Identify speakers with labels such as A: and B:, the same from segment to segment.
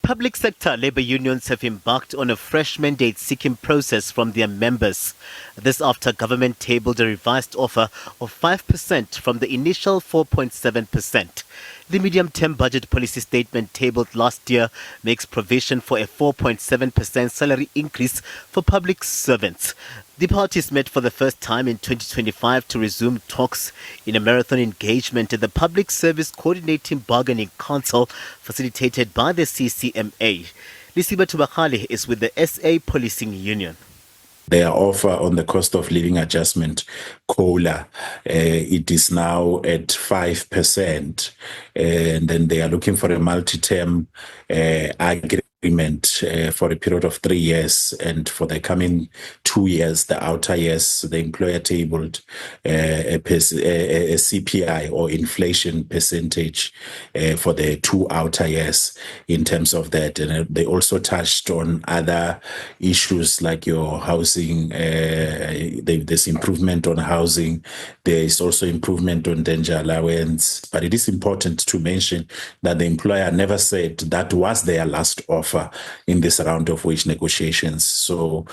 A: Public sector labour unions have embarked on a fresh mandate-seeking process from their members. This after government tabled a revised offer of 5% from the initial 4.7%. The medium-term budget policy statement tabled last year makes provision for a 4.7% salary increase for public servants. The parties met for the first time in 2025 to resume talks in a marathon engagement at the Public Service Coordinating Bargaining Council facilitated by the CCMA. Lisiba Tubakale is with the SA Policing Union.
B: Their offer on the cost of living adjustment, COLA, it is now at 5%. And then they are looking for a multi-term agreement for a period of 3 years. And for the coming 2 years, the outer years, the employer tabled a CPI or inflation percentage for the 2 outer years in terms of that. And they also touched on other issues like your housing. There's improvement on housing. There is also improvement on danger allowance. But it is important to mention that the employer never said that was their last offer in this round of wage negotiations. So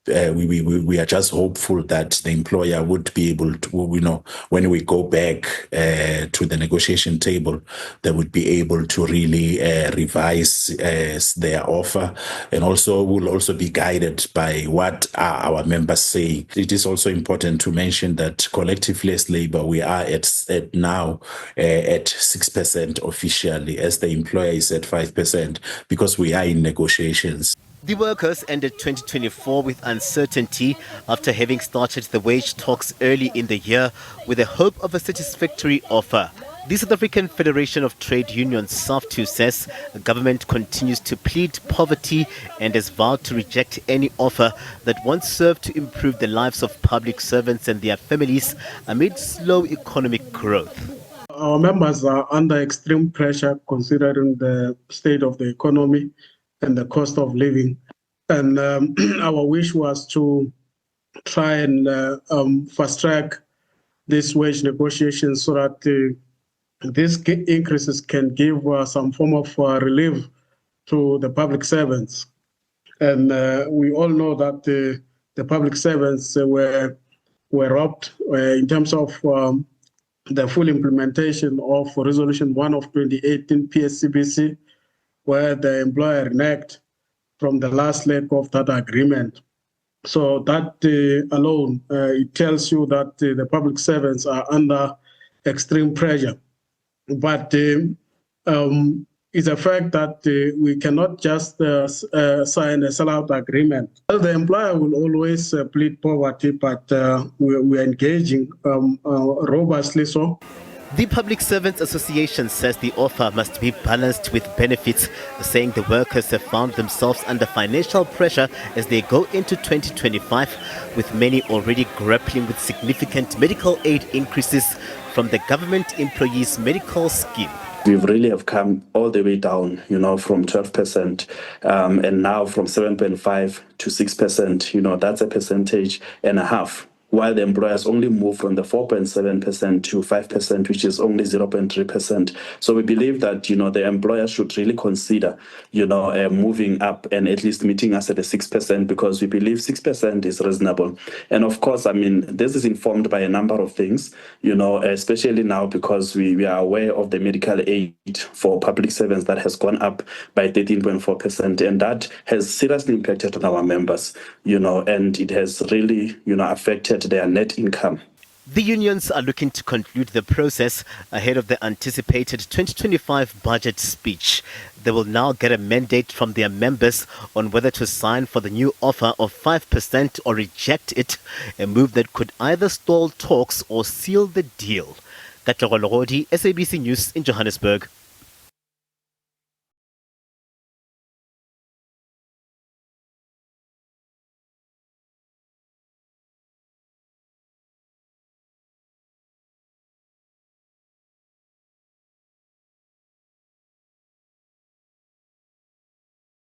B: we are just hopeful that the employer would be able to, when we go back to the negotiation table, they would be able to really revise their offer, and also will also be guided by what our members say. It is also important to mention that collectively as labor, we are at now at 6% officially, as the employer is at 5%, because we are in negotiations.
A: The workers ended 2024 with uncertainty after having started the wage talks early in the year with the hope of a satisfactory offer. The South African Federation of Trade Unions, SABC, says the government continues to plead poverty and has vowed to reject any offer that won't serve to improve the lives of public servants and their families amid slow economic growth.
C: Our members are under extreme pressure considering the state of the economy and the cost of living. And our wish was to try and fast track this wage negotiations so that these increases can give some form of relief to the public servants. And we all know that the public servants were robbed in terms of the full implementation of Resolution 1 of 2018 PSCBC, where the employer reneged from the last leg of that agreement. So that alone, it tells you that the public servants are under extreme pressure. But it's a fact that we cannot just sign a sellout agreement. The employer will always plead poverty, but we are engaging robustly so.
A: The Public Servants Association says the offer must be balanced with benefits, saying the workers have found themselves under financial pressure as they go into 2025, with many already grappling with significant medical aid increases from the government employees' medical scheme.
D: We really have come all the way down, from 12% and now from 7.5 to 6%, that's a percentage and a half. While the employers only move from the 4.7% to 5%, which is only 0.3%. So we believe that, the employer should really consider, moving up and at least meeting us at the 6%, because we believe 6% is reasonable. And of course, this is informed by a number of things, especially now because we are aware of the medical aid for public servants that has gone up by 13.4%. And that has seriously impacted on our members, and it has really, affected their net income.
A: The unions are looking to conclude the process ahead of the anticipated 2025 budget speech. They will now get a mandate from their members on whether to sign for the new offer of 5% or reject it, a move that could either stall talks or seal the deal. Katlego Logodi, SABC News in Johannesburg.